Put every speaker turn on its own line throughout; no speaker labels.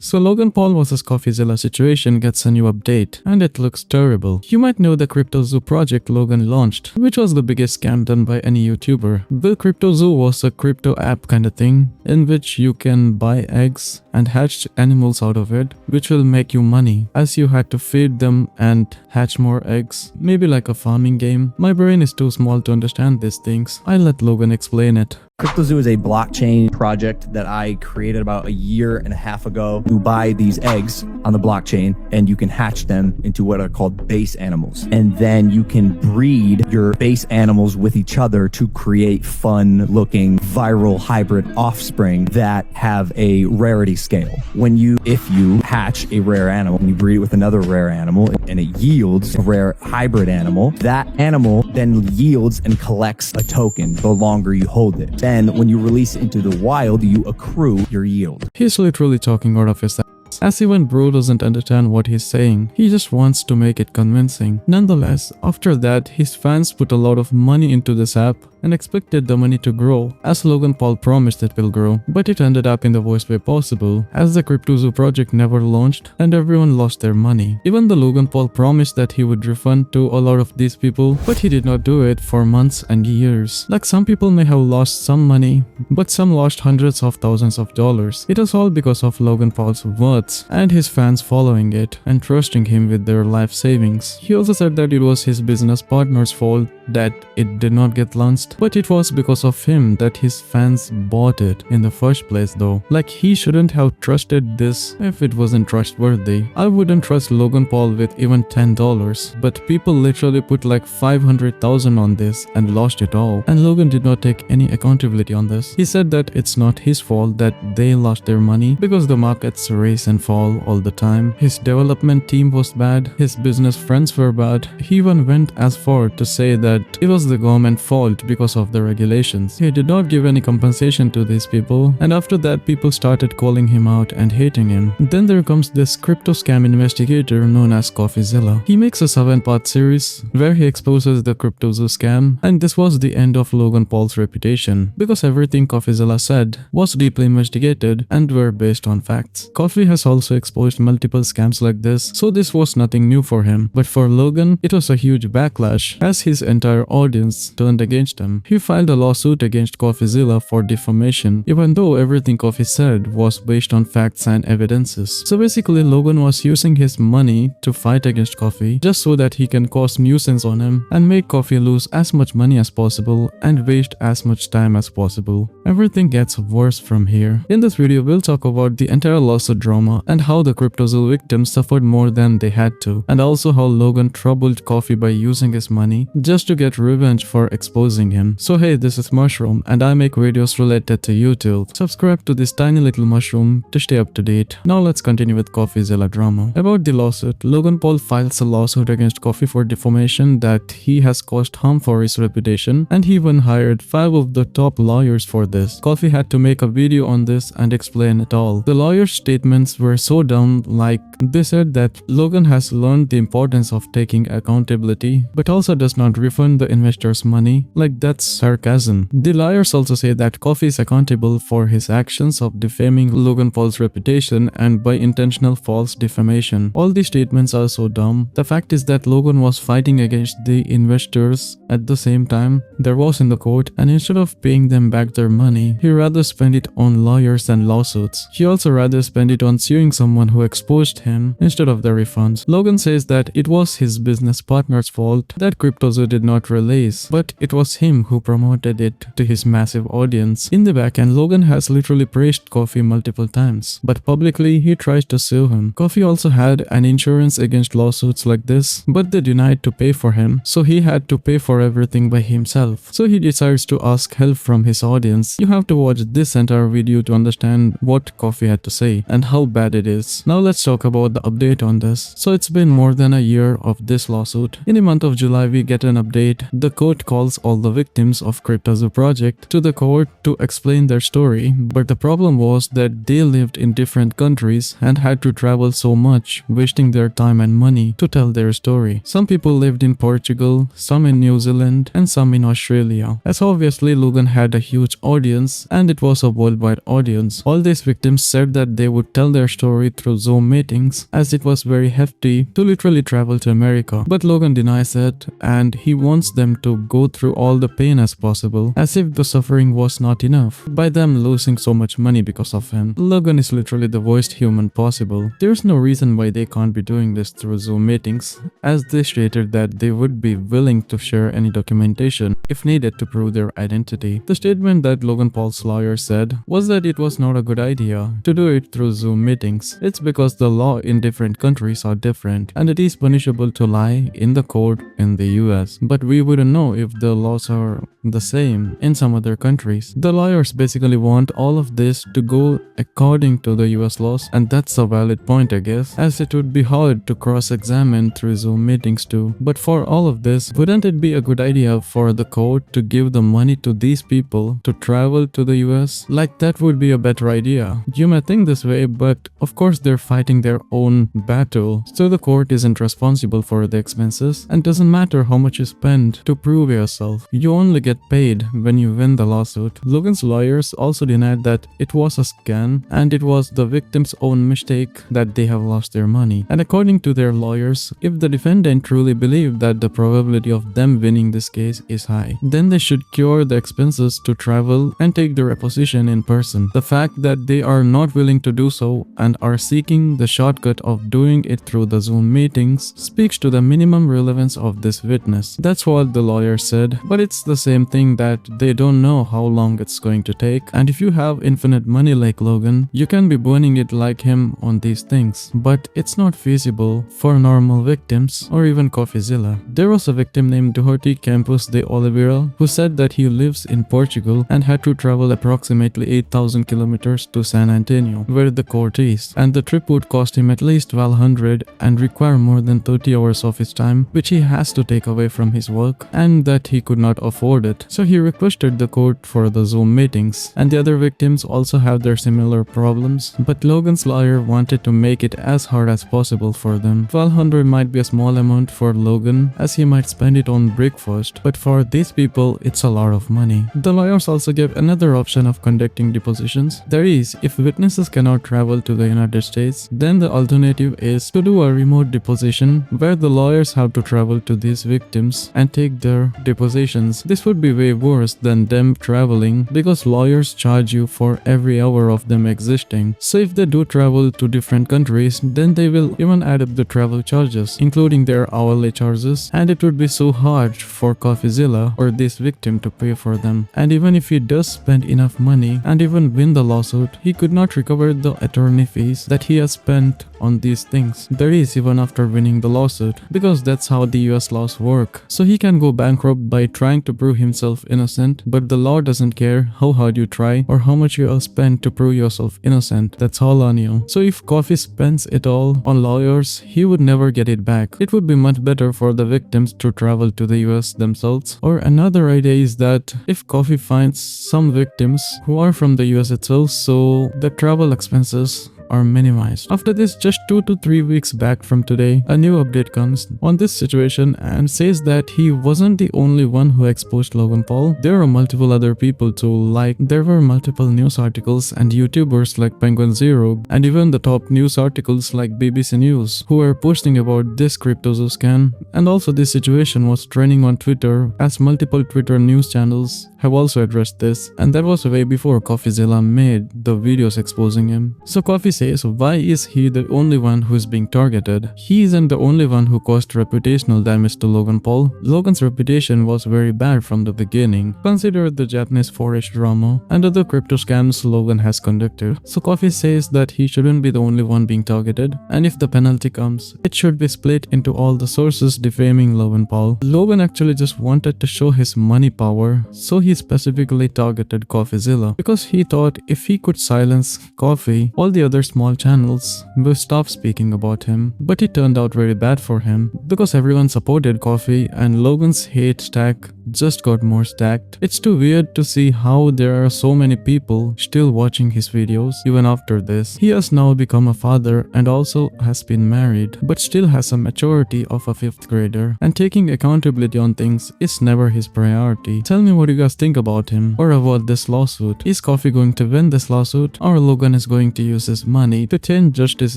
So Logan Paul vs CoffeeZilla situation gets a new update, and it looks terrible. You might know the CryptoZoo project Logan launched, which was the biggest scam done by any YouTuber. The CryptoZoo was a crypto app kind of thing, in which you can buy eggs and hatch animals out of it, which will make you money, as you had to feed them and hatch more eggs. Maybe like a farming game. My brain is too small to understand these things. I'll let Logan explain it.
CryptoZoo is a blockchain project that I created about a year and a half ago. You buy these eggs on the blockchain and you can hatch them into what are called base animals. And then you can breed your base animals with each other to create fun looking viral hybrid offspring that have a rarity scale. If you hatch a rare animal and you breed it with another rare animal and it yields a rare hybrid animal, that animal then yields and collects a token the longer you hold it. Then when you release it into the wild, you accrue your yield.
He's literally talking out of his ass, as even bro doesn't understand what he's saying. He just wants to make it convincing. Nonetheless, after that, his fans put a lot of money into this app and expected the money to grow, as Logan Paul promised it will grow, but it ended up in the worst way possible, as the CryptoZoo project never launched and everyone lost their money. Even the Logan Paul promised that he would refund to a lot of these people, but he did not do it for months and years. Like, some people may have lost some money, but some lost hundreds of thousands of dollars. It was all because of Logan Paul's words and his fans following it and trusting him with their life savings. He also said that it was his business partner's fault that it did not get launched, but it was because of him that his fans bought it in the first place though. Like, he shouldn't have trusted this if it wasn't trustworthy. I wouldn't trust Logan Paul with even $10, but people literally put like 500,000 on this and lost it all, and Logan did not take any accountability on this. He said that it's not his fault that they lost their money because the markets rise and fall all the time. His development team was bad, his business friends were bad. He even went as far to say that it was the government fault because of the regulations. He did not give any compensation to these people, and after that people started calling him out and hating him. Then there comes this crypto scam investigator known as CoffeeZilla. He makes a 7-part series where he exposes the CryptoZoo scam, and this was the end of Logan Paul's reputation, because everything CoffeeZilla said was deeply investigated and were based on facts. Coffee has also exposed multiple scams like this, so this was nothing new for him. But for Logan, it was a huge backlash, as his entire audience turned against him. He filed a lawsuit against CoffeeZilla for defamation, even though everything Coffee said was based on facts and evidences. So basically, Logan was using his money to fight against Coffee just so that he can cause nuisance on him and make Coffee lose as much money as possible and waste as much time as possible. Everything gets worse from here. In this video, we'll talk about the entire lawsuit drama and how the CryptoZoo victims suffered more than they had to, and also how Logan troubled Coffee by using his money just to get revenge for exposing him. So hey, this is Mushroom and I make videos related to YouTube. Subscribe to this tiny little mushroom to stay up to date. Now let's continue with CoffeeZilla drama. About the lawsuit, Logan Paul files a lawsuit against Coffee for defamation that he has caused harm for his reputation, and he even hired 5 of the top lawyers for this. Coffee had to make a video on this and explain it all. The lawyers' statements were so dumb, like they said that Logan has learned the importance of taking accountability but also does not refund the investors' money. Like, that's sarcasm. The lawyers also say that Coffee is accountable for his actions of defaming Logan Paul's reputation and by intentional false defamation. All these statements are so dumb. The fact is that Logan was fighting against the investors at the same time there was in the court, and instead of paying them back their money, he rather spent it on lawyers and lawsuits. He also rather spent it on suing someone who exposed him instead of the refunds. Logan says that it was his business partner's fault that CryptoZoo did not release, but it was him who promoted it to his massive audience. In the back end, Logan has literally praised Coffee multiple times, but publicly he tries to sue him. Coffee also had an insurance against lawsuits like this, but they denied to pay for him, so he had to pay for everything by himself. So he decides to ask help from his audience. You have to watch this entire video to understand what Coffee had to say and how bad it is. Now let's talk about the update on this. So it's been more than a year of this lawsuit. In the month of July, we get an update. The court calls all the victims victims of CryptoZilla project to the court to explain their story, but the problem was that they lived in different countries and had to travel so much, wasting their time and money to tell their story. Some people lived in Portugal, some in New Zealand, and some in Australia. As obviously Logan had a huge audience and it was a worldwide audience, all these victims said that they would tell their story through Zoom meetings as it was very hefty to literally travel to America. But Logan denies it and he wants them to go through all the pain as possible, as if the suffering was not enough by them losing so much money because of him. Logan is literally the worst human possible. There's no reason why they can't be doing this through Zoom meetings, as they stated that they would be willing to share any documentation if needed to prove their identity. The statement that Logan Paul's lawyer said was that it was not a good idea to do it through Zoom meetings. It's because the law in different countries are different and it is punishable to lie in the court in the US, but we wouldn't know if the laws are the same in some other countries. The lawyers basically want all of this to go according to the US laws, and that's a valid point, I guess, as it would be hard to cross-examine through Zoom meetings too. But for all of this, wouldn't it be a good idea for the court to give the money to these people to travel to the US? Like, that would be a better idea. You may think this way, but of course they're fighting their own battle, so the court isn't responsible for the expenses, and doesn't matter how much you spend to prove yourself. You only get paid when you win the lawsuit. Logan's lawyers also denied that it was a scam and it was the victim's own mistake that they have lost their money. And according to their lawyers, if the defendant truly believed that the probability of them winning this case is high, then they should cure the expenses to travel and take the reposition in person. The fact that they are not willing to do so and are seeking the shortcut of doing it through the Zoom meetings speaks to the minimum relevance of this witness. That's what the lawyer said, but it's the same thing that they don't know how long it's going to take, and if you have infinite money like Logan, you can be burning it like him on these things, but it's not feasible for normal victims or even CoffeeZilla. There was a victim named Duarte Campos de Oliveira who said that he lives in Portugal and had to travel approximately 8,000 kilometers to San Antonio, where the court is, and the trip would cost him at least $1,200 and require more than 30 hours of his time, which he has to take away from his work, and that he could not afford it. So he requested the court for the Zoom meetings, and the other victims also have their similar problems, but Logan's lawyer wanted to make it as hard as possible for them. $1,200 might be a small amount for Logan, as he might spend it on breakfast, but for these people it's a lot of money. The lawyers also gave another option of conducting depositions. That is, if witnesses cannot travel to the United States, then the alternative is to do a remote deposition where the lawyers have to travel to these victims and take their depositions. This would be way worse than them traveling, because lawyers charge you for every hour of them existing. So if they do travel to different countries, then they will even add up the travel charges, including their hourly charges, and it would be so hard for CoffeeZilla or this victim to pay for them. And even if he does spend enough money and even win the lawsuit, he could not recover the attorney fees that he has spent on these things. That is, even after winning the lawsuit, because that's how the US laws work. So he can go bankrupt by trying to prove himself innocent, but the law doesn't care how hard you try or how much you have spent to prove yourself innocent. That's all on you. So if Coffee spends it all on lawyers, he would never get it back. It would be much better for the victims to travel to the US themselves. Or another idea is that if Coffee finds some victims who are from the US itself, so the travel expenses are minimized. After this, just 2 to 3 weeks back from today, a new update comes on this situation and says that he wasn't the only one who exposed Logan Paul. There are multiple other people too, like there were multiple news articles and YouTubers like Penguin Zero, and even the top news articles like BBC News, who were posting about this CryptoZilla scam. And also this situation was trending on Twitter, as multiple Twitter news channels have also addressed this, and that was way before CoffeeZilla made the videos exposing him. So Coffee says, why is he the only one who is being targeted? He isn't the only one who caused reputational damage to Logan Paul. Logan's reputation was very bad from the beginning. Consider the Japanese forex drama and other crypto scams Logan has conducted. So Coffee says that he shouldn't be the only one being targeted, and if the penalty comes, it should be split into all the sources defaming Logan Paul. Logan actually just wanted to show his money power, so he specifically targeted CoffeeZilla because he thought if he could silence Coffee, all the other small channels will stop speaking about him. But it turned out very bad for him, because everyone supported Coffee and Logan's hate stack just got more stacked. It's too weird to see how there are so many people still watching his videos even after this. He has now become a father and also has been married, but still has a maturity of a 5th grader, and taking accountability on things is never his priority. Tell me what you guys think about him or about this lawsuit. Is Coffee going to win this lawsuit, or Logan is going to use his money to change justice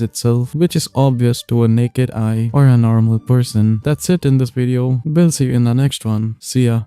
itself, which is obvious to a naked eye or a normal person? That's it in this video. We'll see you in the next one. See ya.